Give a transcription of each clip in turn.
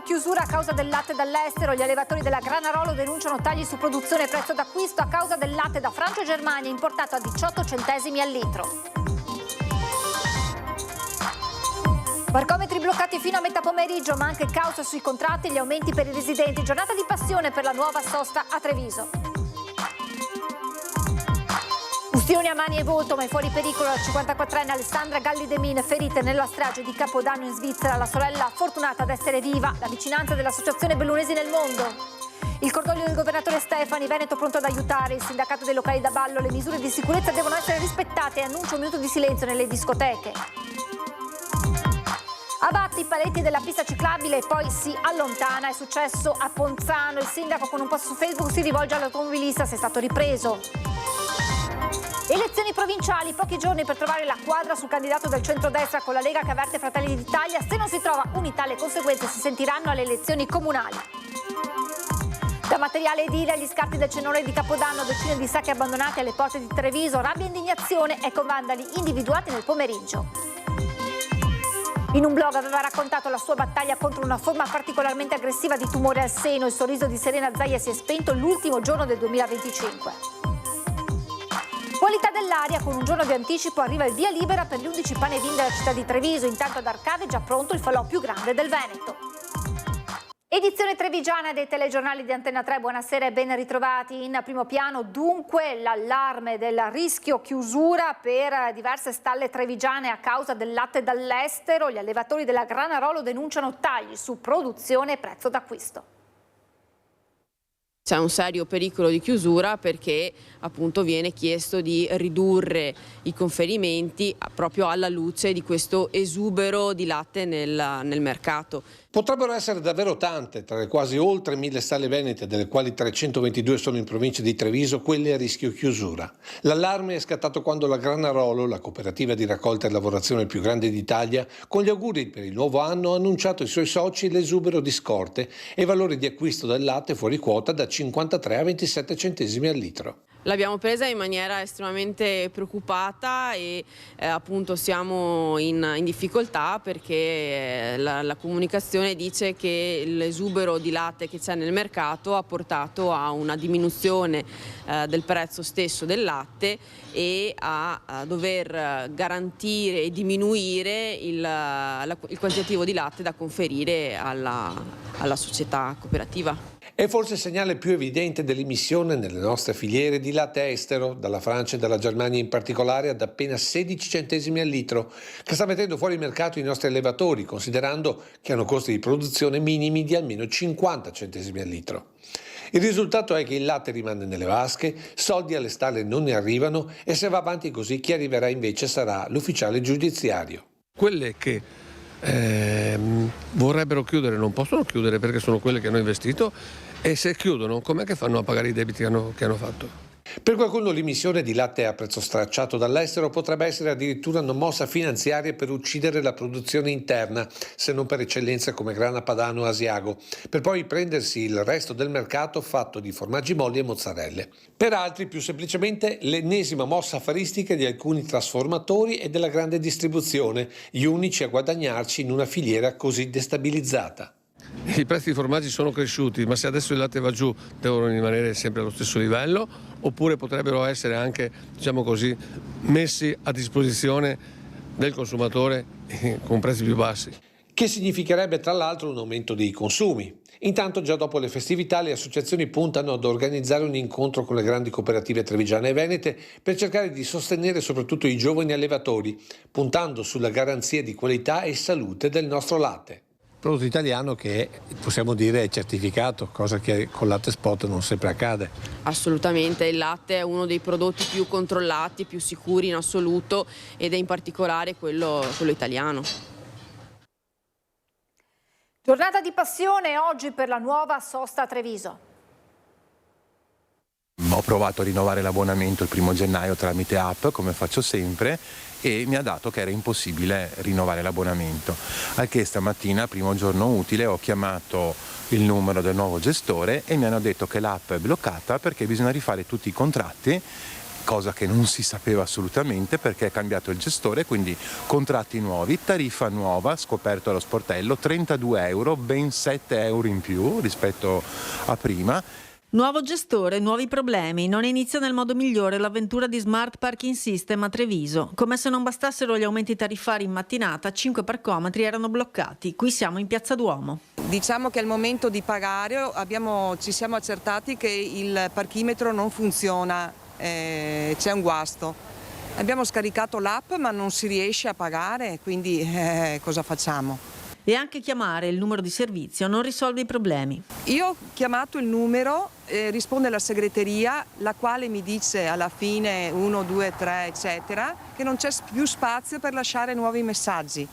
chiusura a causa del latte dall'estero. Gli allevatori della Granarolo denunciano tagli su produzione e prezzo d'acquisto a causa del latte da Francia e Germania importato a 18 centesimi al litro. Parcometri bloccati fino a metà pomeriggio, ma anche caos sui contratti e gli aumenti per i residenti. Giornata di passione per la nuova sosta a Treviso. Ustioni a mani e volto, ma è fuori pericolo la 54enne Alessandra Galli de Min, ferita nella strage di Capodanno in Svizzera. La sorella fortunata ad essere viva. La vicinanza dell'Associazione Bellunesi nel mondo. Il cordoglio del governatore Stefani, Veneto pronto ad aiutare. Il sindacato dei locali da ballo, le misure di sicurezza devono essere rispettate e annuncia un minuto di silenzio nelle discoteche. Abbatte i paletti della pista ciclabile e poi si allontana. È successo a Ponzano. Il sindaco con un post su Facebook si rivolge all'automobilista se è stato ripreso. Elezioni provinciali, pochi giorni per trovare la quadra sul candidato del centrodestra con la Lega che avverte Fratelli d'Italia. Se non si trova unità, le conseguenze si sentiranno alle elezioni comunali. Da materiale edile agli scarti del cenone di Capodanno, decine di sacchi abbandonati alle porte di Treviso, rabbia e indignazione, ecco vandali individuati nel pomeriggio. In un blog aveva raccontato la sua battaglia contro una forma particolarmente aggressiva di tumore al seno. Il sorriso di Serena Zaia si è spento l'ultimo giorno del 2025. Qualità dell'aria, con un giorno di anticipo arriva il via libera per gli 11 pane-vin della città di Treviso. Intanto ad Arcave è già pronto il falò più grande del Veneto. Edizione trevigiana dei telegiornali di Antenna 3, buonasera e ben ritrovati. In primo piano dunque l'allarme del rischio chiusura per diverse stalle trevigiane a causa del latte dall'estero. Gli allevatori della Granarolo denunciano tagli su produzione e prezzo d'acquisto. C'è un serio pericolo di chiusura perché appunto viene chiesto di ridurre i conferimenti proprio alla luce di questo esubero di latte nel mercato. Potrebbero essere davvero tante, tra le quasi oltre 1000 stalle venete, delle quali 322 sono in provincia di Treviso, quelle a rischio chiusura. L'allarme è scattato quando la Granarolo, la cooperativa di raccolta e lavorazione più grande d'Italia, con gli auguri per il nuovo anno ha annunciato ai suoi soci l'esubero di scorte e valori di acquisto del latte fuori quota da 53 a 27 centesimi al litro. L'abbiamo presa in maniera estremamente preoccupata e appunto siamo in difficoltà perché la comunicazione dice che l'esubero di latte che c'è nel mercato ha portato a una diminuzione del prezzo stesso del latte e a dover garantire e diminuire il quantitativo di latte da conferire alla società cooperativa. È forse il segnale più evidente dell'immissione nelle nostre filiere di latte estero, dalla Francia e dalla Germania in particolare, ad appena 16 centesimi al litro, che sta mettendo fuori mercato i nostri allevatori, considerando che hanno costi di produzione minimi di almeno 50 centesimi al litro. Il risultato è che il latte rimane nelle vasche, soldi alle stalle non ne arrivano e se va avanti così chi arriverà invece sarà l'ufficiale giudiziario. Quelle che vorrebbero chiudere non possono chiudere perché sono quelle che hanno investito e se chiudono com'è che fanno a pagare i debiti che hanno fatto? Per qualcuno l'immissione di latte a prezzo stracciato dall'estero potrebbe essere addirittura una mossa finanziaria per uccidere la produzione interna, se non per eccellenza come Grana Padano o Asiago, per poi prendersi il resto del mercato fatto di formaggi molli e mozzarelle. Per altri più semplicemente l'ennesima mossa affaristica di alcuni trasformatori e della grande distribuzione, gli unici a guadagnarci in una filiera così destabilizzata. I prezzi dei formaggi sono cresciuti, ma se adesso il latte va giù devono rimanere sempre allo stesso livello oppure potrebbero essere anche, diciamo così, messi a disposizione del consumatore con prezzi più bassi. Che significherebbe tra l'altro un aumento dei consumi. Intanto già dopo le festività le associazioni puntano ad organizzare un incontro con le grandi cooperative trevigiane e venete per cercare di sostenere soprattutto i giovani allevatori, puntando sulla garanzia di qualità e salute del nostro latte. Prodotto italiano che possiamo dire è certificato, cosa che con latte spot non sempre accade. Assolutamente, il latte è uno dei prodotti più controllati, più sicuri in assoluto ed è in particolare quello italiano. Giornata di passione oggi per la nuova sosta a Treviso. Ho provato a rinnovare l'abbonamento il 1° gennaio tramite app, come faccio sempre, e mi ha dato che era impossibile rinnovare l'abbonamento. Al che stamattina, primo giorno utile, ho chiamato il numero del nuovo gestore e mi hanno detto che l'app è bloccata perché bisogna rifare tutti i contratti cosa che non si sapeva assolutamente perché è cambiato il gestore, quindi contratti nuovi, tariffa nuova, scoperto lo sportello, 32 euro, ben 7 euro in più rispetto a prima. Nuovo gestore, nuovi problemi. Non inizia nel modo migliore l'avventura di Smart Parking System a Treviso. Come se non bastassero gli aumenti tariffari in mattinata, 5 parcometri erano bloccati. Qui siamo in Piazza Duomo. Diciamo che al momento di pagare ci siamo accertati che il parchimetro non funziona, c'è un guasto. Abbiamo scaricato l'app ma non si riesce a pagare, quindi cosa facciamo? E anche chiamare il numero di servizio non risolve i problemi. Io ho chiamato il numero, risponde la segreteria, la quale mi dice alla fine 1, 2, 3 eccetera che non c'è più spazio per lasciare nuovi messaggi.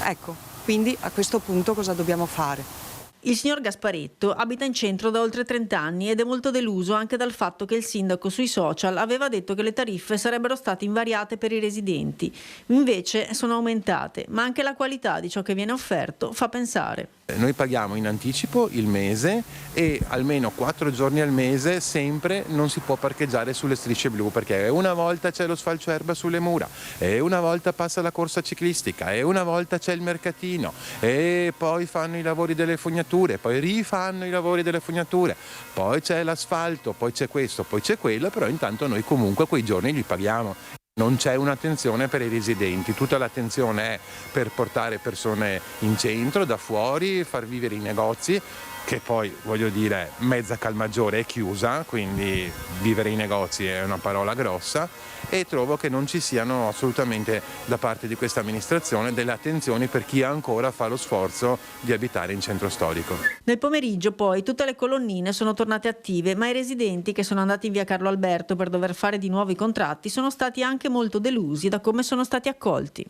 Ecco, quindi a questo punto cosa dobbiamo fare? Il signor Gasparetto abita in centro da oltre 30 anni ed è molto deluso anche dal fatto che il sindaco sui social aveva detto che le tariffe sarebbero state invariate per i residenti. Invece sono aumentate, ma anche la qualità di ciò che viene offerto fa pensare. Noi paghiamo in anticipo il mese e almeno 4 giorni al mese sempre non si può parcheggiare sulle strisce blu perché una volta c'è lo sfalcio erba sulle mura e una volta passa la corsa ciclistica e una volta c'è il mercatino e poi fanno i lavori delle fognature, poi rifanno i lavori delle fognature, poi c'è l'asfalto, poi c'è questo, poi c'è quello, però intanto noi comunque quei giorni li paghiamo. Non c'è un'attenzione per i residenti, tutta l'attenzione è per portare persone in centro, da fuori, far vivere i negozi, che poi, voglio dire, mezza Calmaggiore è chiusa, quindi vivere i negozi è una parola grossa, e trovo che non ci siano assolutamente da parte di questa amministrazione delle attenzioni per chi ancora fa lo sforzo di abitare in centro storico. Nel pomeriggio poi tutte le colonnine sono tornate attive, ma i residenti che sono andati in via Carlo Alberto per dover fare di nuovo i contratti sono stati anche molto delusi da come sono stati accolti.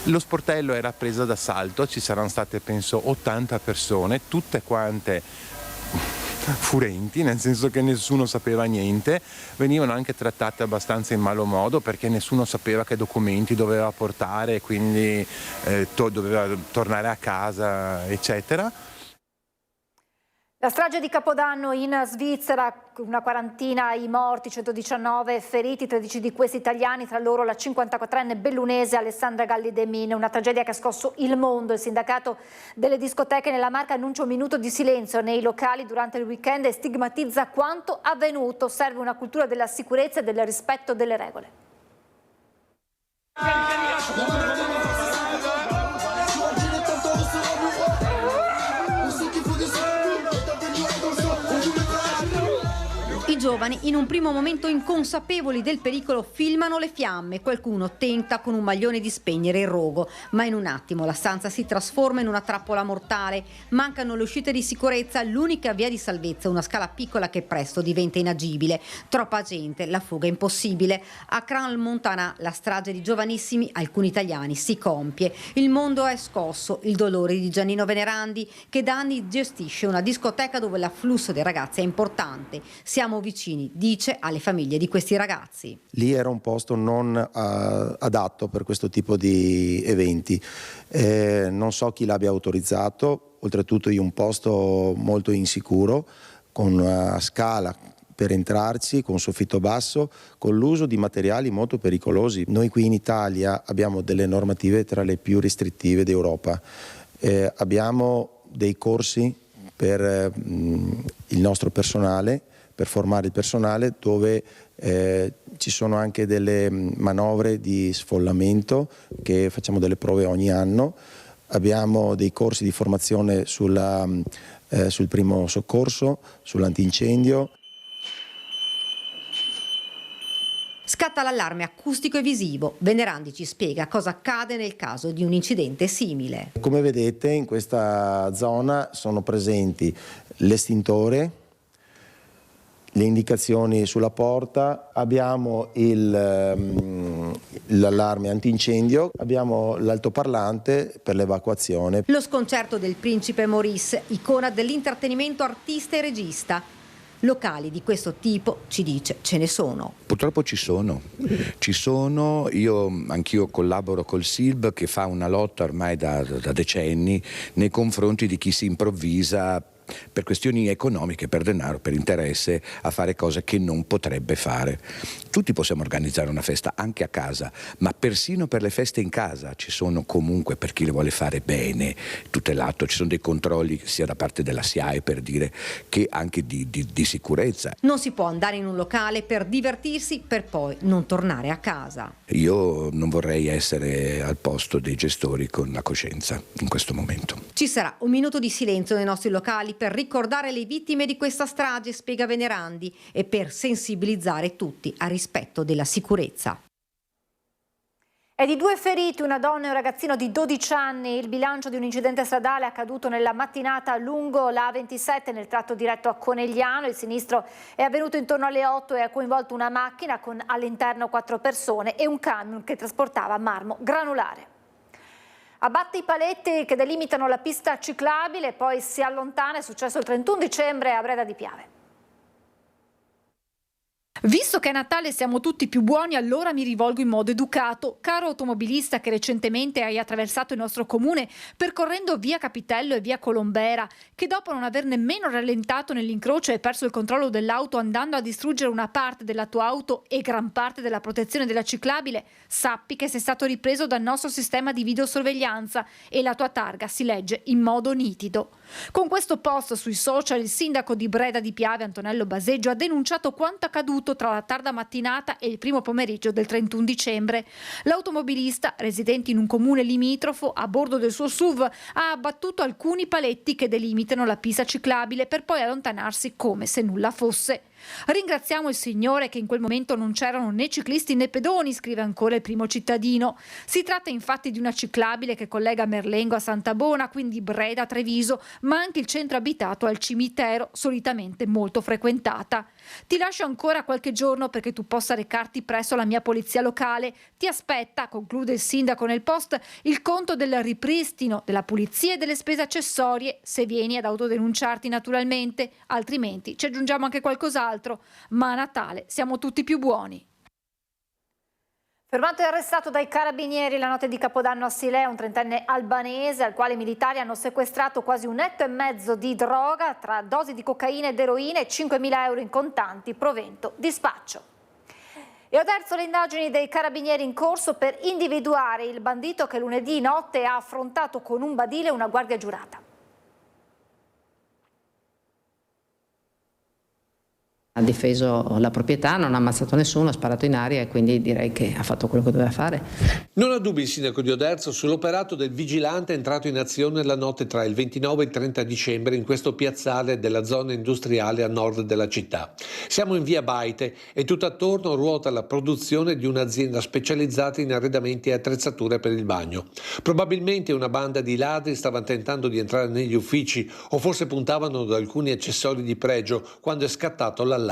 Lo sportello era presa d'assalto, ci saranno state penso 80 persone, tutte quante furenti, nel senso che nessuno sapeva niente, venivano anche trattate abbastanza in malo modo perché nessuno sapeva che documenti doveva portare, quindi doveva tornare a casa, eccetera. La strage di Capodanno in Svizzera, una quarantina i morti, 119 feriti, 13 di questi italiani, tra loro la 54enne bellunese Alessandra Galli De Mine. Una tragedia che ha scosso il mondo. Il sindacato delle discoteche nella Marca annuncia un minuto di silenzio nei locali durante il weekend e stigmatizza quanto avvenuto. Serve una cultura della sicurezza e del rispetto delle regole. I giovani, in un primo momento inconsapevoli del pericolo, filmano le fiamme. Qualcuno tenta con un maglione di spegnere il rogo, ma in un attimo la stanza si trasforma in una trappola mortale. Mancano le uscite di sicurezza, l'unica via di salvezza, una scala piccola che presto diventa inagibile. Troppa gente, la fuga impossibile. A Crans-Montana la strage di giovanissimi, alcuni italiani, si compie. Il mondo è scosso, il dolore di Giannino Venerandi, che da anni gestisce una discoteca dove l'afflusso dei ragazzi è importante. Siamo vicini, dice, alle famiglie di questi ragazzi. Lì era un posto non adatto per questo tipo di eventi. Non so chi l'abbia autorizzato, oltretutto in un posto molto insicuro, con una scala per entrarci, con soffitto basso, con l'uso di materiali molto pericolosi. Noi qui in Italia abbiamo delle normative tra le più restrittive d'Europa. Abbiamo dei corsi per il nostro personale, per formare il personale, dove ci sono anche delle manovre di sfollamento, che facciamo delle prove ogni anno. Abbiamo dei corsi di formazione sul primo soccorso, sull'antincendio. Scatta l'allarme acustico e visivo. Venerandi ci spiega cosa accade nel caso di un incidente simile. Come vedete, in questa zona sono presenti l'estintore, le indicazioni sulla porta, abbiamo l'allarme antincendio, abbiamo l'altoparlante per l'evacuazione. Lo sconcerto del principe Maurice, icona dell'intrattenimento, artista e regista. Locali di questo tipo, ci dice, ce ne sono. Purtroppo ci sono, anch'io collaboro col SILB che fa una lotta ormai da decenni nei confronti di chi si improvvisa per questioni economiche, per denaro, per interesse, a fare cose che non potrebbe fare. Tutti possiamo organizzare una festa anche a casa, ma persino per le feste in casa ci sono comunque, per chi le vuole fare bene, tutelato, ci sono dei controlli sia da parte della SIAE, per dire, che anche di sicurezza. Non si può andare in un locale per divertirsi per poi non tornare a casa. Io non vorrei essere al posto dei gestori con la coscienza in questo momento. Ci sarà un minuto di silenzio nei nostri locali per ricordare le vittime di questa strage, spiega Venerandi, e per sensibilizzare tutti al rispetto della sicurezza. È di 2 feriti, una donna e un ragazzino di 12 anni, il bilancio di un incidente stradale accaduto nella mattinata lungo la A27 nel tratto diretto a Conegliano. Il sinistro è avvenuto intorno alle 8 e ha coinvolto una macchina con all'interno 4 persone e un camion che trasportava marmo granulare. Abbatte i paletti che delimitano la pista ciclabile, poi si allontana. È successo il 31 dicembre a Breda di Piave. Visto che a Natale siamo tutti più buoni, allora mi rivolgo in modo educato. Caro automobilista che recentemente hai attraversato il nostro comune percorrendo via Capitello e via Colombera, che dopo non aver nemmeno rallentato nell'incrocio hai perso il controllo dell'auto andando a distruggere una parte della tua auto e gran parte della protezione della ciclabile, sappi che sei stato ripreso dal nostro sistema di videosorveglianza e la tua targa si legge in modo nitido. Con questo post sui social il sindaco di Breda di Piave, Antonello Baseggio, ha denunciato quanto accaduto tra la tarda mattinata e il primo pomeriggio del 31 dicembre. L'automobilista, residente in un comune limitrofo, a bordo del suo SUV, ha abbattuto alcuni paletti che delimitano la pista ciclabile per poi allontanarsi come se nulla fosse. Ringraziamo il Signore che in quel momento non c'erano né ciclisti né pedoni, scrive ancora il primo cittadino. Si tratta infatti di una ciclabile che collega Merlengo a Santabona, quindi Breda a Treviso, ma anche il centro abitato al cimitero, solitamente molto frequentata. Ti lascio ancora qualche giorno perché tu possa recarti presso la mia polizia locale. Ti aspetta, conclude il sindaco nel post, il conto del ripristino della pulizia e delle spese accessorie, se vieni ad autodenunciarti naturalmente, altrimenti ci aggiungiamo anche qualcos'altro. Ma a Natale siamo tutti più buoni. Fermato e arrestato dai carabinieri la notte di Capodanno a Silea un 30enne albanese al quale i militari hanno sequestrato quasi 1,5 etto di droga tra dosi di cocaina ed eroina e 5.000 euro in contanti, provento di spaccio. E a terzo le indagini dei carabinieri in corso per individuare il bandito che lunedì notte ha affrontato con un badile una guardia giurata. Ha difeso la proprietà, non ha ammazzato nessuno, ha sparato in aria e quindi direi che ha fatto quello che doveva fare. Non ha dubbi il sindaco di Oderzo sull'operato del vigilante entrato in azione la notte tra il 29 e il 30 dicembre in questo piazzale della zona industriale a nord della città. Siamo in via Baite e tutt'attorno ruota la produzione di un'azienda specializzata in arredamenti e attrezzature per il bagno. Probabilmente una banda di ladri stava tentando di entrare negli uffici o forse puntavano ad alcuni accessori di pregio quando è scattato l'allarme.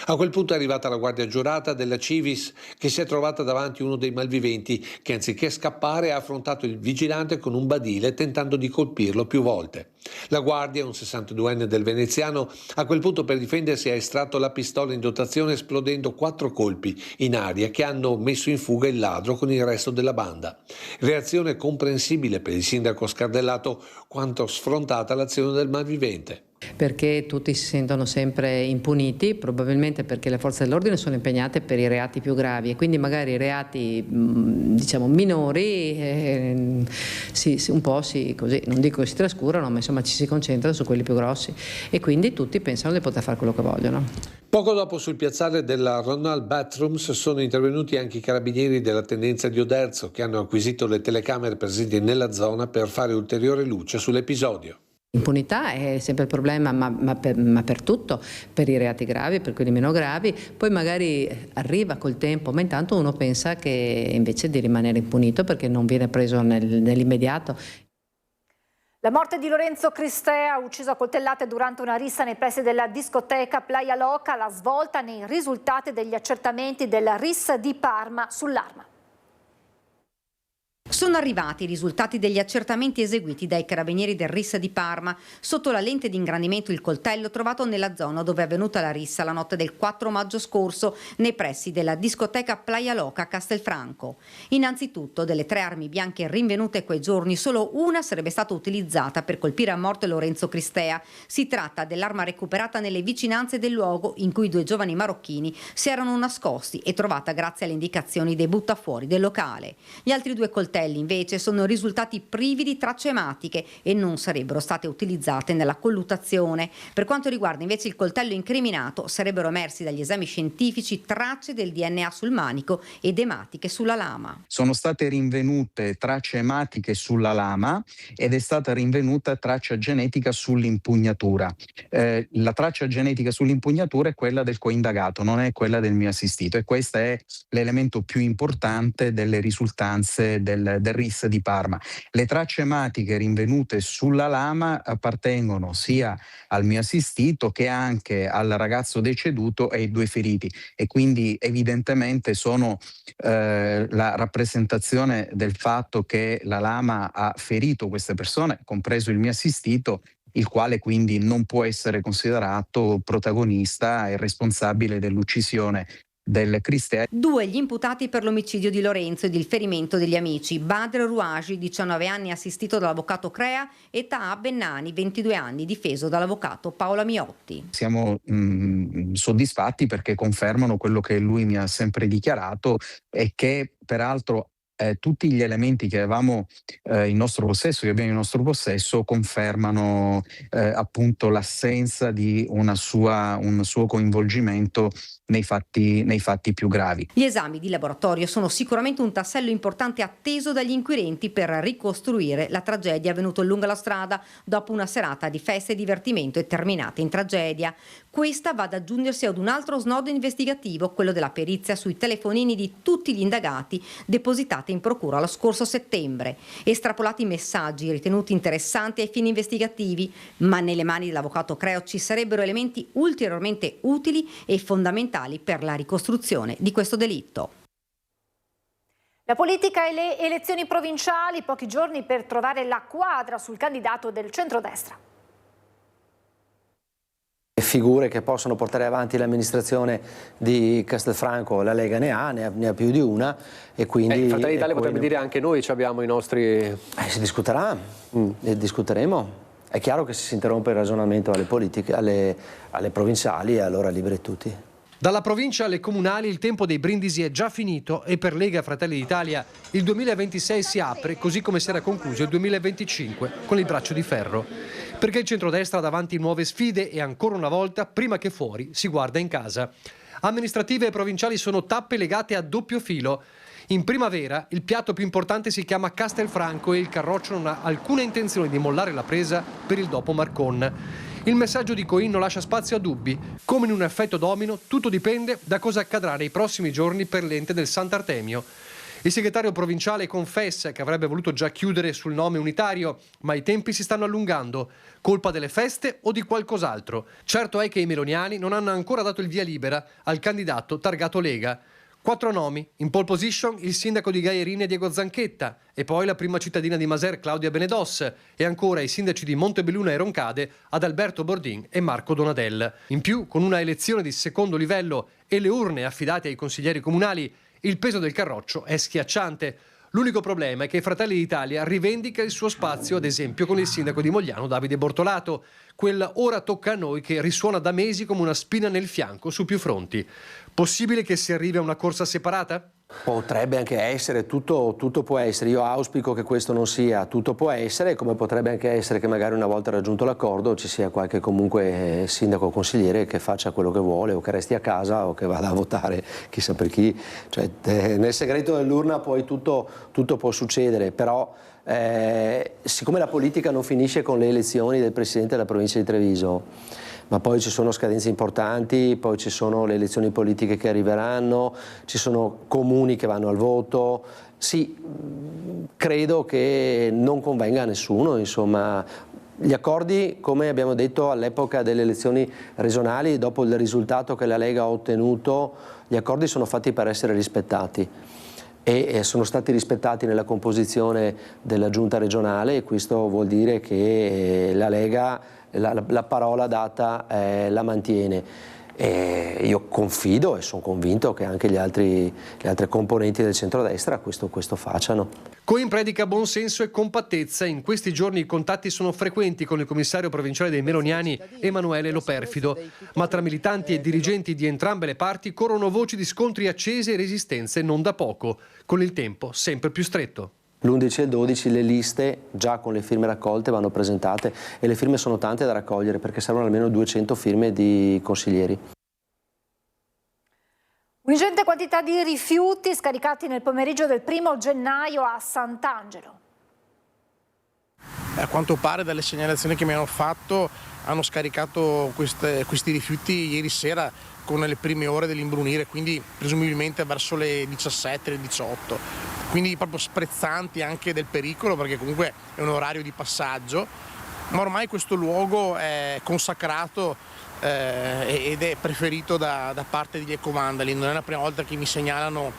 A quel punto è arrivata la guardia giurata della Civis che si è trovata davanti uno dei malviventi che anziché scappare ha affrontato il vigilante con un badile tentando di colpirlo più volte. La guardia, un 62enne del veneziano, a quel punto per difendersi ha estratto la pistola in dotazione esplodendo 4 colpi in aria che hanno messo in fuga il ladro con il resto della banda. Reazione comprensibile per il sindaco scardellato quanto sfrontata l'azione del malvivente. Perché tutti si sentono sempre impuniti, probabilmente perché le forze dell'ordine sono impegnate per i reati più gravi e quindi magari i reati diciamo minori un po' così, non dico che si trascurano, ma insomma ci si concentra su quelli più grossi e quindi tutti pensano di poter fare quello che vogliono. Poco dopo sul piazzale della Ronald Bathrooms sono intervenuti anche i carabinieri della tendenza di Oderzo che hanno acquisito le telecamere presenti nella zona per fare ulteriore luce sull'episodio. L'impunità è sempre il problema, ma per tutto, per i reati gravi, per quelli meno gravi, poi magari arriva col tempo, ma intanto uno pensa che invece di rimanere impunito perché non viene preso nell'immediato. La morte di Lorenzo Cristea, ucciso a coltellate durante una rissa nei pressi della discoteca Playa Loca, la svolta nei risultati degli accertamenti della RIS di Parma sull'arma. Sono arrivati i risultati degli accertamenti eseguiti dai carabinieri del RIS di Parma. Sotto la lente di ingrandimento il coltello trovato nella zona dove è avvenuta la rissa la notte del 4 maggio scorso, nei pressi della discoteca Playa Loca a Castelfranco. Innanzitutto, delle 3 armi bianche rinvenute quei giorni, solo una sarebbe stata utilizzata per colpire a morte Lorenzo Cristea. Si tratta dell'arma recuperata nelle vicinanze del luogo in cui 2 giovani marocchini si erano nascosti e trovata grazie alle indicazioni dei buttafuori del locale. Gli altri 2 coltelli invece sono risultati privi di tracce ematiche e non sarebbero state utilizzate nella colluttazione. Per quanto riguarda invece il coltello incriminato, sarebbero emersi dagli esami scientifici tracce del DNA sul manico ed ematiche sulla lama. Sono state rinvenute tracce ematiche sulla lama ed è stata rinvenuta traccia genetica sull'impugnatura. La traccia genetica sull'impugnatura è quella del coindagato, non è quella del mio assistito, e questo è l'elemento più importante delle risultanze del RIS di Parma. Le tracce ematiche rinvenute sulla lama appartengono sia al mio assistito che anche al ragazzo deceduto e ai 2 feriti, e quindi evidentemente sono la rappresentazione del fatto che la lama ha ferito queste persone, compreso il mio assistito, il quale quindi non può essere considerato protagonista e responsabile dell'uccisione del Cristea. 2 gli imputati per l'omicidio di Lorenzo ed il ferimento degli amici: Badr Rouaji, 19 anni, assistito dall'avvocato Crea, e Taha Bennani, 22 anni, difeso dall'avvocato Paola Miotti. Siamo soddisfatti perché confermano quello che lui mi ha sempre dichiarato e che peraltro tutti gli elementi che avevamo in nostro possesso, che abbiamo in nostro possesso, confermano appunto l'assenza di un suo coinvolgimento nei fatti più gravi. Gli esami di laboratorio sono sicuramente un tassello importante atteso dagli inquirenti per ricostruire la tragedia avvenuta lungo la strada dopo una serata di festa e divertimento e terminata in tragedia. Questa va ad aggiungersi ad un altro snodo investigativo, quello della perizia sui telefonini di tutti gli indagati depositati in procura lo scorso settembre. Estrapolati messaggi ritenuti interessanti ai fini investigativi, ma nelle mani dell'avvocato Creo ci sarebbero elementi ulteriormente utili e fondamentali per la ricostruzione di questo delitto. La politica e le elezioni provinciali, pochi giorni per trovare la quadra sul candidato del centrodestra. Figure che possono portare avanti l'amministrazione di Castelfranco, la Lega ne ha più di una, e quindi Fratelli d'Italia potrebbe dire anche noi abbiamo i nostri... si discuterà, discuteremo. È chiaro che se si interrompe il ragionamento alle politiche, alle provinciali, allora liberi tutti. Dalla provincia alle comunali il tempo dei brindisi è già finito e per Lega e Fratelli d'Italia il 2026 si apre così come si era concluso il 2025 con il braccio di ferro. Perché il centrodestra ha davanti nuove sfide e ancora una volta, prima che fuori, si guarda in casa. Amministrative e provinciali sono tappe legate a doppio filo. In primavera il piatto più importante si chiama Castelfranco e il Carroccio non ha alcuna intenzione di mollare la presa per il dopo Marcon. Il messaggio di Coin non lascia spazio a dubbi. Come in un effetto domino, tutto dipende da cosa accadrà nei prossimi giorni per l'ente del Sant'Artemio. Il segretario provinciale confessa che avrebbe voluto già chiudere sul nome unitario, ma i tempi si stanno allungando. Colpa delle feste o di qualcos'altro? Certo è che i meloniani non hanno ancora dato il via libera al candidato targato Lega. 4 nomi, in pole position il sindaco di Gaierine Diego Zanchetta e poi la prima cittadina di Maser Claudia Benedos e ancora i sindaci di Montebelluna e Roncade Adalberto Bordin e Marco Donadel. In più, con una elezione di secondo livello e le urne affidate ai consiglieri comunali, il peso del Carroccio è schiacciante. L'unico problema è che Fratelli d'Italia rivendica il suo spazio, ad esempio con il sindaco di Mogliano Davide Bortolato, quel ora tocca a noi che risuona da mesi come una spina nel fianco su più fronti. Possibile che si arrivi a una corsa separata? Potrebbe anche essere, tutto può essere. Io auspico che questo non sia, tutto può essere, come potrebbe anche essere che magari una volta raggiunto l'accordo ci sia qualche comunque sindaco o consigliere che faccia quello che vuole o che resti a casa o che vada a votare chissà per chi. Cioè, nel segreto dell'urna poi tutto può succedere, però siccome la politica non finisce con le elezioni del Presidente della provincia di Treviso, ma poi ci sono scadenze importanti, poi ci sono le elezioni politiche che arriveranno, ci sono comuni che vanno al voto. Sì, credo che non convenga a nessuno, insomma. Gli accordi, come abbiamo detto all'epoca delle elezioni regionali, dopo il risultato che la Lega ha ottenuto, gli accordi sono fatti per essere rispettati. e sono stati rispettati nella composizione della giunta regionale, e questo vuol dire che la Lega la parola data la mantiene. E io confido e sono convinto che anche le altre componenti del centrodestra questo facciano. Coin predica buonsenso e compattezza. In questi giorni i contatti sono frequenti con il commissario provinciale dei Meloniani, Emanuele Loperfido, ma tra militanti e dirigenti di entrambe le parti corrono voci di scontri accesi e resistenze non da poco, con il tempo sempre più stretto. L'11 e il 12 le liste già con le firme raccolte vanno presentate, e le firme sono tante da raccogliere perché servono almeno 200 firme di consiglieri. Un'ingente quantità di rifiuti scaricati nel pomeriggio del 1° gennaio a Sant'Angelo. A quanto pare dalle segnalazioni che mi hanno fatto hanno scaricato questi rifiuti ieri sera con le prime ore dell'imbrunire, quindi presumibilmente verso le 17, le 18. Quindi proprio sprezzanti anche del pericolo, perché comunque è un orario di passaggio, ma ormai questo luogo è consacrato ed è preferito da parte degli ecovandali. Non è la prima volta che mi segnalano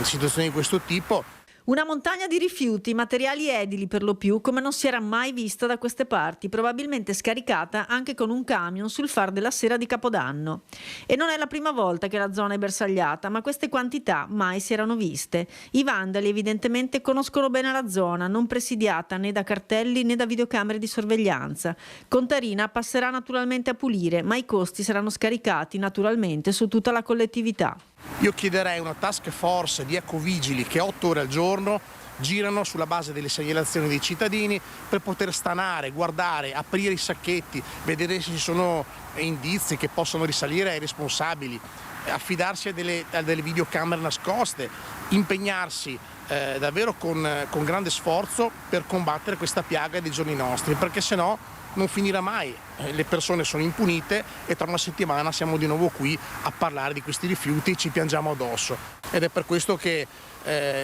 situazioni di questo tipo. Una montagna di rifiuti, materiali edili per lo più, come non si era mai vista da queste parti, probabilmente scaricata anche con un camion sul far della sera di Capodanno. E non è la prima volta che la zona è bersagliata, ma queste quantità mai si erano viste. I vandali evidentemente conoscono bene la zona, non presidiata né da cartelli né da videocamere di sorveglianza. Contarina passerà naturalmente a pulire, ma i costi saranno scaricati naturalmente su tutta la collettività. Io chiederei una task force di ecovigili che 8 ore al giorno girano sulla base delle segnalazioni dei cittadini per poter stanare, guardare, aprire i sacchetti, vedere se ci sono indizi che possono risalire ai responsabili, affidarsi a delle videocamere nascoste, impegnarsi davvero con grande sforzo per combattere questa piaga dei giorni nostri, perché sennò non finirà mai. Le persone sono impunite e tra una settimana siamo di nuovo qui a parlare di questi rifiuti e ci piangiamo addosso. Ed è per questo che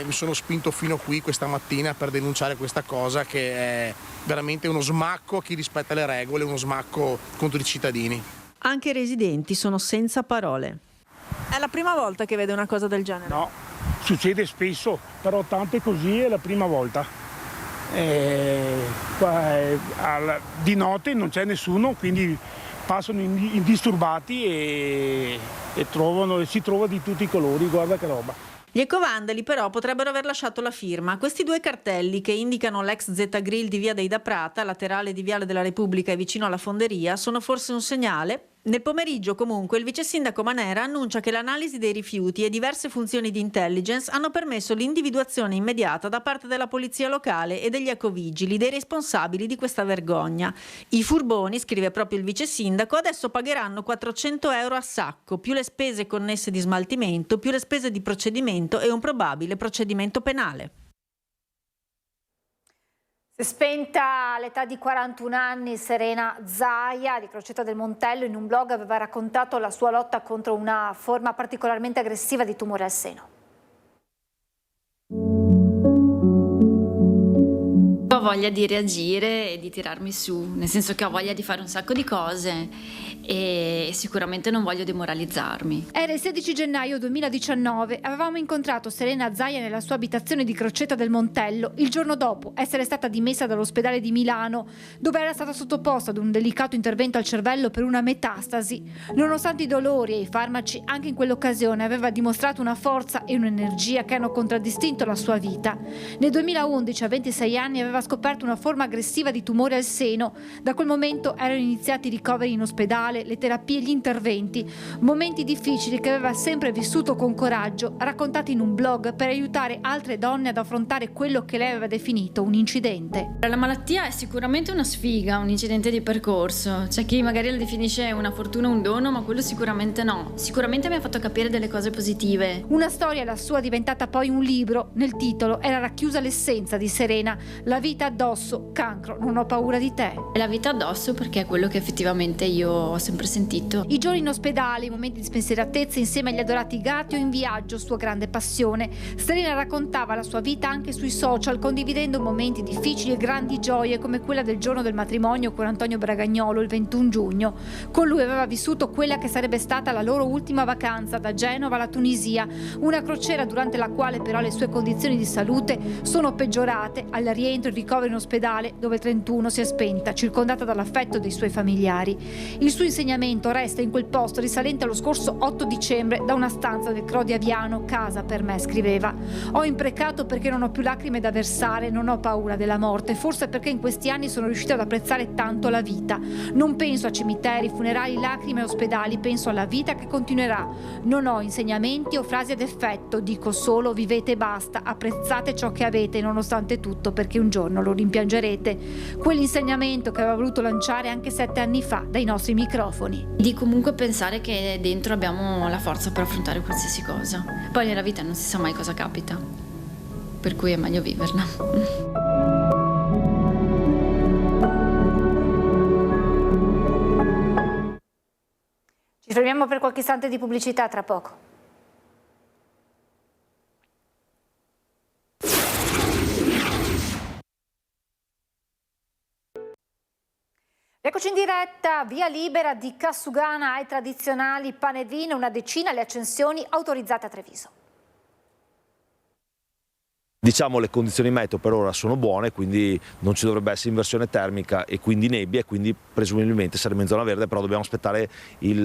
mi sono spinto fino qui questa mattina per denunciare questa cosa, che è veramente uno smacco a chi rispetta le regole, uno smacco contro i cittadini. Anche i residenti sono senza parole. È la prima volta che vede una cosa del genere? No, succede spesso, però tante così è la prima volta. Di notte non c'è nessuno, quindi passano indisturbati e si trova di tutti i colori, guarda che roba. Gli ecovandali però potrebbero aver lasciato la firma. Questi 2 cartelli che indicano l'ex Z Grill di via dei Da Prata, laterale di Viale della Repubblica e vicino alla fonderia, sono forse un segnale? Nel pomeriggio comunque il vice sindaco Manera annuncia che l'analisi dei rifiuti e diverse funzioni di intelligence hanno permesso l'individuazione immediata da parte della polizia locale e degli ecovigili dei responsabili di questa vergogna. I furboni, scrive proprio il vice sindaco, adesso pagheranno 400 euro a sacco, più le spese connesse di smaltimento, più le spese di procedimento e un probabile procedimento penale. Si è spenta all'età di 41 anni Serena Zaia di Crocetta del Montello. In un blog aveva raccontato la sua lotta contro una forma particolarmente aggressiva di tumore al seno. Ho voglia di reagire e di tirarmi su, nel senso che ho voglia di fare un sacco di cose e sicuramente non voglio demoralizzarmi. Era il 16 gennaio 2019, avevamo incontrato Serena Zaia nella sua abitazione di Crocetta del Montello, il giorno dopo essere stata dimessa dall'ospedale di Milano, dove era stata sottoposta ad un delicato intervento al cervello per una metastasi. Nonostante i dolori e i farmaci, anche in quell'occasione aveva dimostrato una forza e un'energia che hanno contraddistinto la sua vita. Nel 2011, a 26 anni, aveva scoperto una forma aggressiva di tumore al seno. Da quel momento erano iniziati i ricoveri in ospedale, le terapie e gli interventi, momenti difficili che aveva sempre vissuto con coraggio, raccontati in un blog per aiutare altre donne ad affrontare quello che lei aveva definito un incidente. La malattia è sicuramente una sfiga, un incidente di percorso. C'è chi magari la definisce una fortuna, un dono, ma quello sicuramente no. Sicuramente mi ha fatto capire delle cose positive. Una storia, la sua, diventata poi un libro. Nel titolo era racchiusa l'essenza di Serena: la vita addosso, cancro, non ho paura di te. La vita addosso perché è quello che effettivamente io ho sempre sentito. I giorni in ospedale, i momenti di spensieratezza insieme agli adorati gatti o in viaggio, sua grande passione. Serena raccontava la sua vita anche sui social, condividendo momenti difficili e grandi gioie come quella del giorno del matrimonio con Antonio Bragagnolo il 21 giugno. Con lui aveva vissuto quella che sarebbe stata la loro ultima vacanza da Genova alla Tunisia, una crociera durante la quale però le sue condizioni di salute sono peggiorate. Al rientro il ricovero in ospedale, dove il 31 si è spenta, circondata dall'affetto dei suoi familiari. Il suo insegnamento resta in quel posto risalente allo scorso 8 dicembre da una stanza del Cro di Aviano, casa per me, scriveva. Ho imprecato perché non ho più lacrime da versare, non ho paura della morte, forse perché in questi anni sono riuscita ad apprezzare tanto la vita. Non penso a cimiteri, funerali, lacrime e ospedali, penso alla vita che continuerà. Non ho insegnamenti o frasi ad effetto, dico solo vivete e basta, apprezzate ciò che avete nonostante tutto, perché un giorno lo rimpiangerete. Quell'insegnamento che aveva voluto lanciare anche 7 anni fa dai nostri microfoni. Di comunque pensare che dentro abbiamo la forza per affrontare qualsiasi cosa. Poi nella vita non si sa mai cosa capita, per cui è meglio viverla. Ci fermiamo per qualche istante di pubblicità, tra poco. Eccoci in diretta, via libera di Cassugana ai tradizionali pane e vino, una decina le accensioni autorizzate a Treviso. Diciamo le condizioni meteo per ora sono buone, quindi non ci dovrebbe essere inversione termica e quindi nebbia, e quindi presumibilmente saremo in zona verde, però dobbiamo aspettare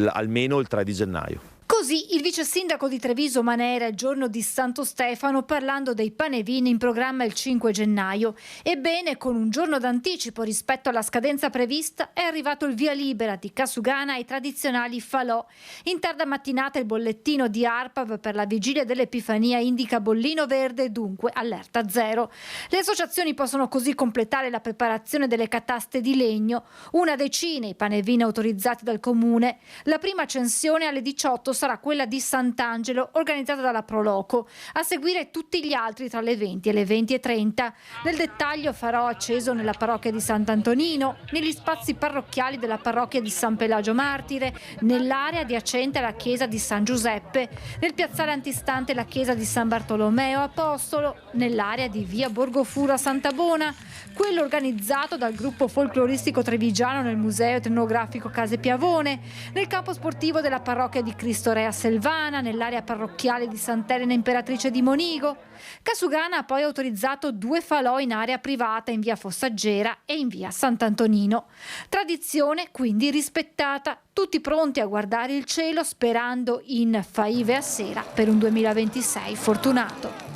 almeno il 3 di gennaio. Così il vice sindaco di Treviso Manera il giorno di Santo Stefano, parlando dei pane e vini in programma il 5 gennaio. Ebbene, con un giorno d'anticipo rispetto alla scadenza prevista, è arrivato il via libera di Cassugana ai tradizionali falò. In tarda mattinata il bollettino di ARPAV per la vigilia dell'Epifania indica bollino verde, dunque allerta zero. Le associazioni possono così completare la preparazione delle cataste di legno, una decina i pane e vini autorizzati dal comune. La prima accensione alle 18 sarà quella di Sant'Angelo, organizzata dalla Proloco. A seguire tutti gli altri tra le 20 e le 20:30. Nel dettaglio farò acceso nella parrocchia di Sant'Antonino, negli spazi parrocchiali della parrocchia di San Pelagio Martire, nell'area adiacente alla chiesa di San Giuseppe, nel piazzale antistante la chiesa di San Bartolomeo Apostolo, nell'area di via Borgofura Santa Bona, quello organizzato dal gruppo folcloristico trevigiano nel museo etnografico Case Piavone, nel campo sportivo della parrocchia di Cristo Re a Selvana, nell'area parrocchiale di Sant'Elena Imperatrice di Monigo. Cassugana ha poi autorizzato 2 falò in area privata in via Fossaggera e in via Sant'Antonino. Tradizione quindi rispettata, tutti pronti a guardare il cielo sperando in faive a sera per un 2026 fortunato.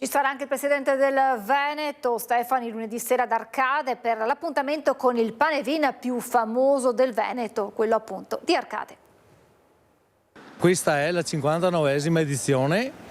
Ci sarà anche il presidente del Veneto, Stefani, lunedì sera ad Arcade per l'appuntamento con il pane e vino più famoso del Veneto, quello appunto di Arcade. Questa è la 59esima edizione.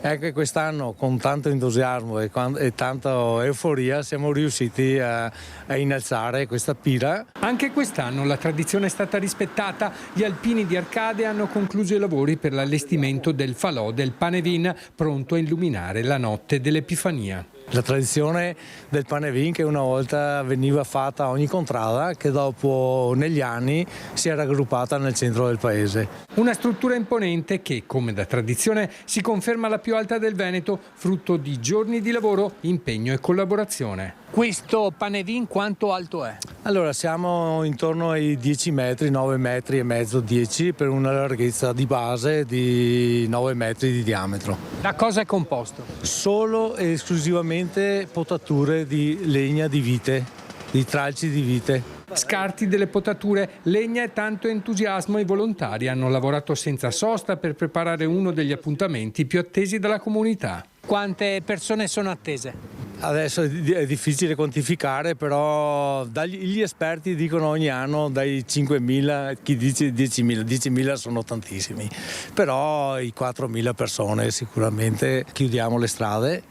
Anche quest'anno con tanto entusiasmo e tanta euforia siamo riusciti a innalzare questa pira. Anche quest'anno la tradizione è stata rispettata. Gli alpini di Arcade hanno concluso i lavori per l'allestimento del falò del pane vin, pronto a illuminare la notte dell'Epifania. La tradizione del pane vin che una volta veniva fatta a ogni contrada, che dopo negli anni si è raggruppata nel centro del paese. Una struttura imponente che, come da tradizione, si conferma la più alta del Veneto, frutto di giorni di lavoro, impegno e collaborazione. Questo pane vin quanto alto è? Allora siamo intorno ai 10 metri, 9 metri e mezzo, 10, per una larghezza di base di 9 metri di diametro. Da cosa è composto? Solo e esclusivamente potature di legna di vite, di tralci di vite. Scarti delle potature, legna e tanto entusiasmo, i volontari hanno lavorato senza sosta per preparare uno degli appuntamenti più attesi dalla comunità. Quante persone sono attese? Adesso è difficile quantificare, però gli esperti dicono ogni anno dai 5.000, chi dice 10.000, 10.000 sono tantissimi, però i 4.000 persone sicuramente. Chiudiamo le strade,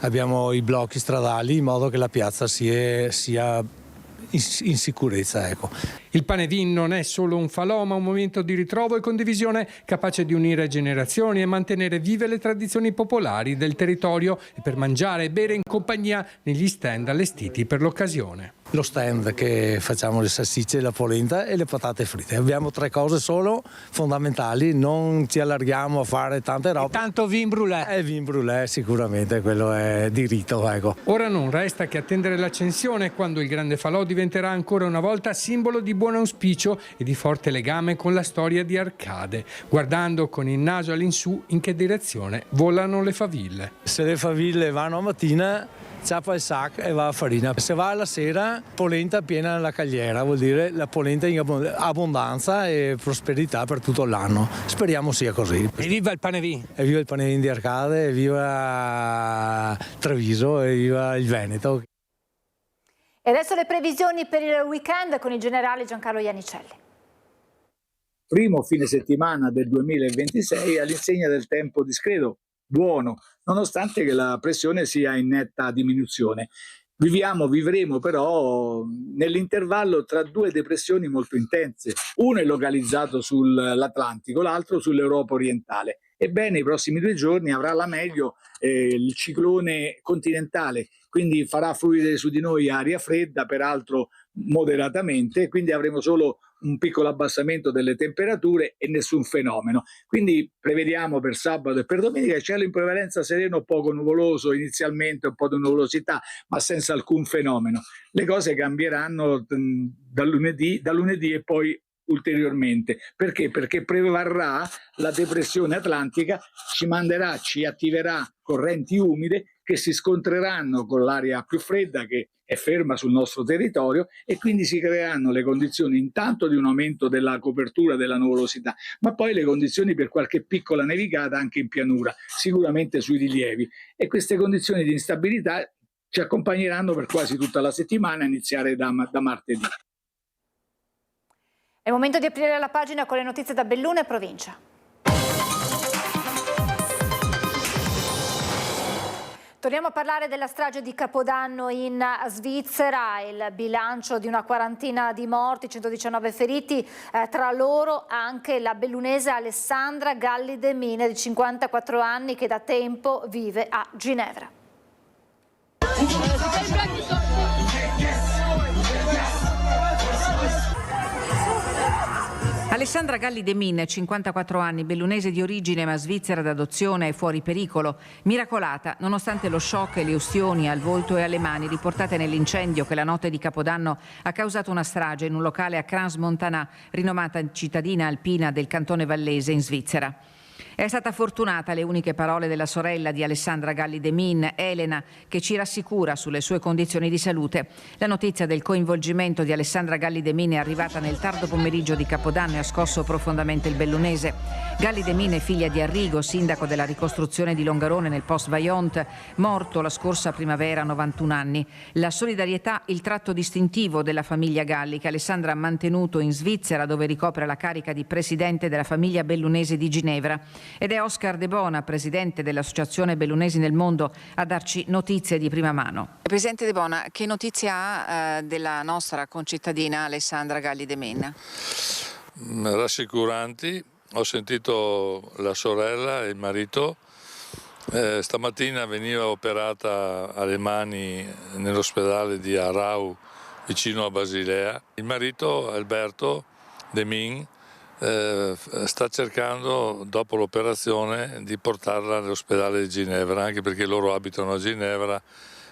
abbiamo i blocchi stradali in modo che la piazza sia in sicurezza, ecco. Il Panevin non è solo un falò, ma un momento di ritrovo e condivisione capace di unire generazioni e mantenere vive le tradizioni popolari del territorio e per mangiare e bere in compagnia negli stand allestiti per l'occasione. Lo stand che facciamo le salsicce, la polenta e le patate fritte. Abbiamo 3 cose solo fondamentali, non ci allarghiamo a fare tante robe. Tanto vin brûlé. Vin brûlé sicuramente, quello è di rito, ecco. Ora non resta che attendere l'accensione, quando il grande falò diventerà ancora una volta simbolo di buon auspicio e di forte legame con la storia di Arcade, guardando con il naso all'insù in che direzione volano le faville. Se le faville vanno a mattina, ciappa il sac e va a farina. Se va alla sera, polenta piena nella cagliera, vuol dire la polenta in abbondanza e prosperità per tutto l'anno. Speriamo sia così. E viva il Panevin! E viva il Panevin di Arcade, e viva Treviso, e viva il Veneto. E adesso le previsioni per il weekend con il generale Giancarlo Iannicelli. Primo fine settimana del 2026 all'insegna del tempo discreto, buono, nonostante che la pressione sia in netta diminuzione. Vivremo però nell'intervallo tra 2 depressioni molto intense. Uno è localizzato sull'Atlantico, l'altro sull'Europa orientale. Ebbene, i prossimi 2 giorni avrà la meglio il ciclone continentale, quindi farà fluire su di noi aria fredda, peraltro moderatamente, quindi avremo solo un piccolo abbassamento delle temperature e nessun fenomeno. Quindi prevediamo per sabato e per domenica cielo in prevalenza sereno, poco nuvoloso, inizialmente un po' di nuvolosità, ma senza alcun fenomeno. Le cose cambieranno da lunedì e poi ulteriormente. Perché? Perché prevarrà la depressione atlantica, ci attiverà correnti umide che si scontreranno con l'aria più fredda che è ferma sul nostro territorio, e quindi si creeranno le condizioni intanto di un aumento della copertura della nuvolosità, ma poi le condizioni per qualche piccola nevicata anche in pianura, sicuramente sui rilievi, e queste condizioni di instabilità ci accompagneranno per quasi tutta la settimana, a iniziare da martedì. È il momento di aprire la pagina con le notizie da Belluno e provincia. Torniamo a parlare della strage di Capodanno in Svizzera, il bilancio di una quarantina di morti, 119 feriti, tra loro anche la bellunese Alessandra Galli de Mine, di 54 anni, che da tempo vive a Ginevra. Alessandra Galli de Mine, 54 anni, bellunese di origine ma svizzera d'adozione e fuori pericolo, miracolata nonostante lo shock e le ustioni al volto e alle mani riportate nell'incendio che la notte di Capodanno ha causato una strage in un locale a Crans-Montana, rinomata cittadina alpina del cantone vallese in Svizzera. È stata fortunata, le uniche parole della sorella di Alessandra Galli de Mine, Elena, che ci rassicura sulle sue condizioni di salute. La notizia del coinvolgimento di Alessandra Galli de Mine è arrivata nel tardo pomeriggio di Capodanno e ha scosso profondamente il bellunese. Galli de Mine è figlia di Arrigo, sindaco della ricostruzione di Longarone nel post-Vajont, morto la scorsa primavera a 91 anni. La solidarietà, il tratto distintivo della famiglia Galli, che Alessandra ha mantenuto in Svizzera, dove ricopre la carica di presidente della famiglia bellunese di Ginevra. Ed è Oscar De Bona, presidente dell'Associazione Bellunesi nel Mondo, a darci notizie di prima mano. Presidente De Bona, che notizie ha della nostra concittadina Alessandra Galli de Mine? Rassicuranti, ho sentito la sorella e il marito. Stamattina veniva operata alle mani nell'ospedale di Arau, vicino a Basilea. Il marito, Alberto De Mine, sta cercando, dopo l'operazione, di portarla all'ospedale di Ginevra, anche perché loro abitano a Ginevra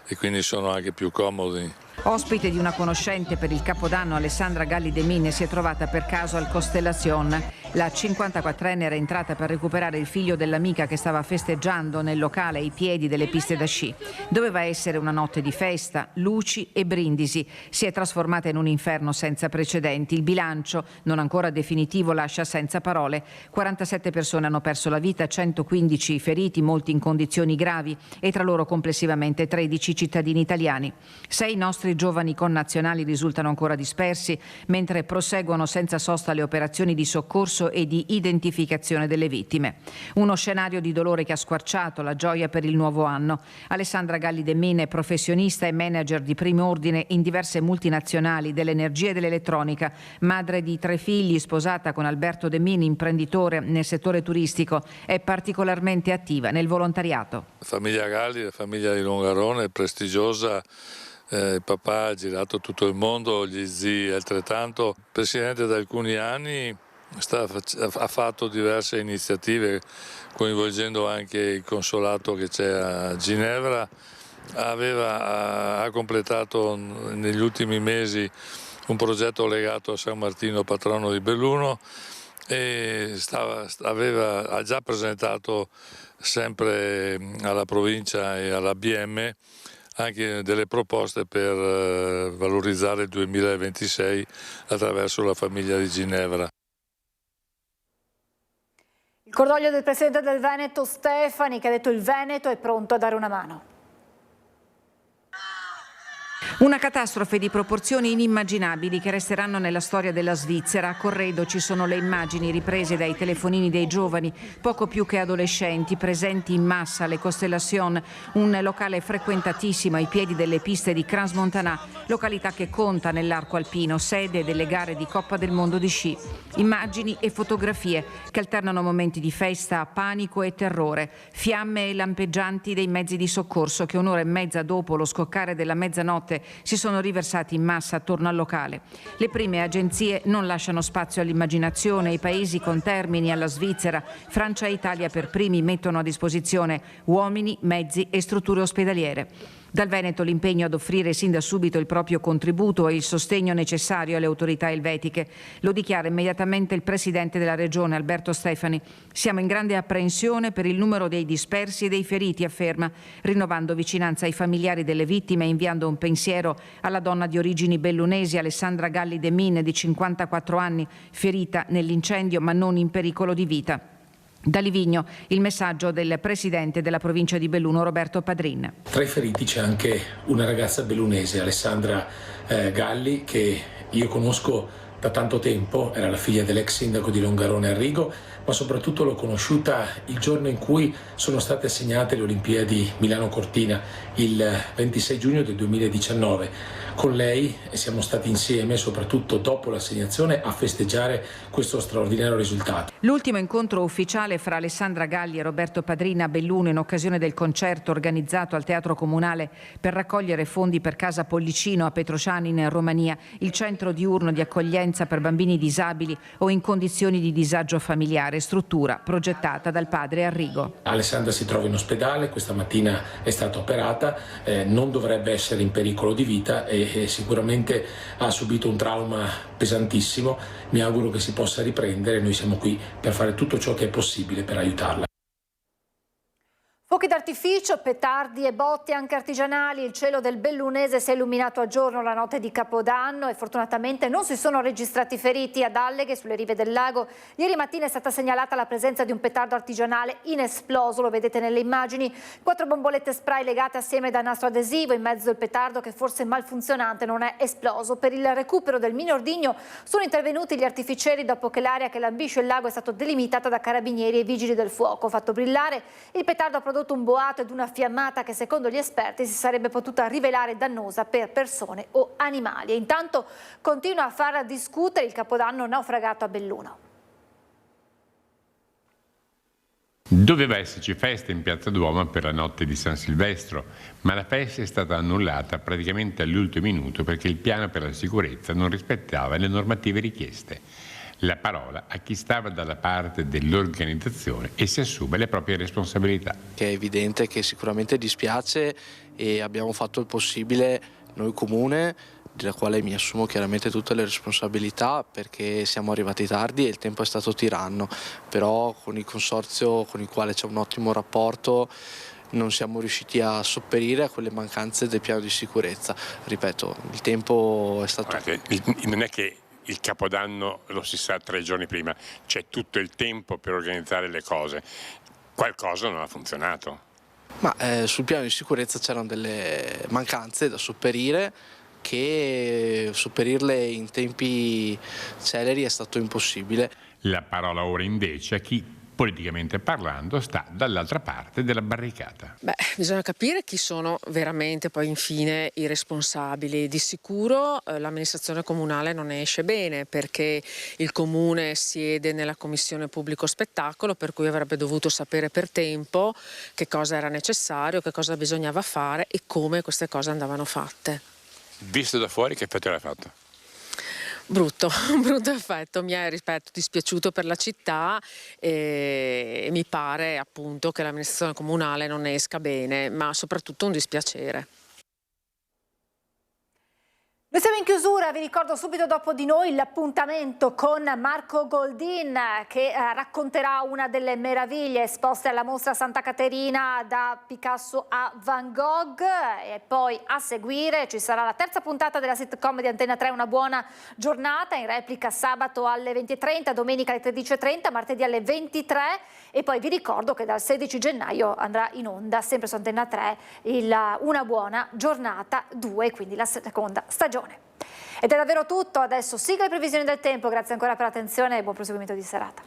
e quindi sono anche più comodi. Ospite di una conoscente per il Capodanno, Alessandra Galli de Mine si è trovata per caso al Constellation. La 54enne era entrata per recuperare il figlio dell'amica che stava festeggiando nel locale ai piedi delle piste da sci. Doveva essere una notte di festa, luci e brindisi. Si è trasformata in un inferno senza precedenti. Il bilancio, non ancora definitivo, lascia senza parole. 47 persone hanno perso la vita, 115 feriti, molti in condizioni gravi, e tra loro complessivamente 13 cittadini italiani. 6 nostri altri giovani connazionali risultano ancora dispersi, mentre proseguono senza sosta le operazioni di soccorso e di identificazione delle vittime. Uno scenario di dolore che ha squarciato la gioia per il nuovo anno. Alessandra Galli De Mine è professionista e manager di primo ordine in diverse multinazionali dell'energia e dell'elettronica, madre di 3 figli, sposata con Alberto De Mine, imprenditore nel settore turistico, è particolarmente attiva nel volontariato. La famiglia Galli, la famiglia di Longarone è prestigiosa, il papà ha girato tutto il mondo, gli zii altrettanto. Il presidente da alcuni anni ha fatto diverse iniziative coinvolgendo anche il consolato che c'è a Ginevra, ha completato negli ultimi mesi un progetto legato a San Martino, patrono di Belluno, e ha già presentato sempre alla provincia e all'ABM anche delle proposte per valorizzare il 2026 attraverso la famiglia di Ginevra. Il cordoglio del presidente del Veneto Stefani, che ha detto il Veneto è pronto a dare una mano. Una catastrofe di proporzioni inimmaginabili che resteranno nella storia della Svizzera. A Corredo ci sono le immagini riprese dai telefonini dei giovani, poco più che adolescenti, presenti in massa alle Constellation, un locale frequentatissimo ai piedi delle piste di Crans-Montana, località che conta nell'arco alpino, sede delle gare di Coppa del Mondo di sci. Immagini e fotografie che alternano momenti di festa, panico e terrore, fiamme e lampeggianti dei mezzi di soccorso che un'ora e mezza dopo lo scoccare della mezzanotte si sono riversati in massa attorno al locale. Le prime agenzie non lasciano spazio all'immaginazione. I paesi contermini alla Svizzera, Francia e Italia per primi, mettono a disposizione uomini, mezzi e strutture ospedaliere. Dal Veneto l'impegno ad offrire sin da subito il proprio contributo e il sostegno necessario alle autorità elvetiche. Lo dichiara immediatamente il presidente della regione, Alberto Stefani. Siamo in grande apprensione per il numero dei dispersi e dei feriti, afferma, rinnovando vicinanza ai familiari delle vittime e inviando un pensiero alla donna di origini bellunesi, Alessandra Galli De Mine, di 54 anni, ferita nell'incendio ma non in pericolo di vita. Da Livigno il messaggio del presidente della provincia di Belluno, Roberto Padrin. Tra i feriti c'è anche una ragazza bellunese, Alessandra Galli, che io conosco da tanto tempo, era la figlia dell'ex sindaco di Longarone Arrigo, ma soprattutto l'ho conosciuta il giorno in cui sono state assegnate le Olimpiadi Milano-Cortina, il 26 giugno del 2019. Con lei siamo stati insieme, soprattutto dopo l'assegnazione, a festeggiare questo straordinario risultato. L'ultimo incontro ufficiale fra Alessandra Galli e Roberto Padrin a Belluno in occasione del concerto organizzato al Teatro Comunale per raccogliere fondi per Casa Pollicino a Petrociani in Romania, il centro diurno di accoglienza per bambini disabili o in condizioni di disagio familiare, struttura progettata dal padre Arrigo. Alessandra si trova in ospedale, questa mattina è stata operata, non dovrebbe essere in pericolo di vita e sicuramente ha subito un trauma pesantissimo. Mi auguro che si possa riprendere, noi siamo qui per fare tutto ciò che è possibile per aiutarla. Fuochi d'artificio, petardi e botti anche artigianali. Il cielo del Bellunese si è illuminato a giorno la notte di Capodanno e fortunatamente non si sono registrati feriti. Ad Alleghe, sulle rive del lago, ieri mattina è stata segnalata la presenza di un petardo artigianale inesploso, lo vedete nelle immagini. 4 bombolette spray legate assieme da nastro adesivo, in mezzo il petardo che forse malfunzionante non è esploso. Per il recupero del mini ordigno sono intervenuti gli artificieri dopo che l'area che lambisce il lago è stata delimitata da carabinieri e vigili del fuoco. Fatto brillare, il petardo ha prodotto un boato ed una fiammata che secondo gli esperti si sarebbe potuta rivelare dannosa per persone o animali. E intanto continua a far discutere il Capodanno naufragato a Belluno. Doveva esserci festa in Piazza Duomo per la notte di San Silvestro, ma la festa è stata annullata praticamente all'ultimo minuto perché il piano per la sicurezza non rispettava le normative richieste. La parola a chi stava dalla parte dell'organizzazione e si assume le proprie responsabilità. Che è evidente che sicuramente dispiace e abbiamo fatto il possibile noi comune, della quale mi assumo chiaramente tutte le responsabilità perché siamo arrivati tardi e il tempo è stato tiranno, però con il consorzio con il quale c'è un ottimo rapporto non siamo riusciti a sopperire a quelle mancanze del piano di sicurezza. Ripeto, il tempo è stato... Non è che il Capodanno lo si sa 3 giorni prima, c'è tutto il tempo per organizzare le cose. Qualcosa non ha funzionato. Ma sul piano di sicurezza c'erano delle mancanze da sopperire che sopperirle in tempi celeri è stato impossibile. La parola ora invece a chi, politicamente parlando, sta dall'altra parte della barricata. Bisogna capire chi sono veramente poi infine i responsabili. Di sicuro l'amministrazione comunale non ne esce bene, perché il comune siede nella commissione pubblico spettacolo, per cui avrebbe dovuto sapere per tempo che cosa era necessario, che cosa bisognava fare e come queste cose andavano fatte. Visto da fuori, che effetto era fatto? Brutto, un brutto effetto, mi è dispiaciuto per la città e mi pare appunto che l'amministrazione comunale non ne esca bene, ma soprattutto un dispiacere. Noi siamo in chiusura, vi ricordo subito dopo di noi l'appuntamento con Marco Goldin che racconterà una delle meraviglie esposte alla mostra Santa Caterina da Picasso a Van Gogh, e poi a seguire ci sarà la terza puntata della sitcom di Antena 3 Una buona giornata, in replica sabato alle 20:30, domenica alle 13:30, martedì alle 23, e poi vi ricordo che dal 16 gennaio andrà in onda sempre su Antena 3 Una buona giornata 2, quindi la seconda stagione. Ed è davvero tutto, adesso sigla e previsioni del tempo, grazie ancora per l'attenzione e buon proseguimento di serata.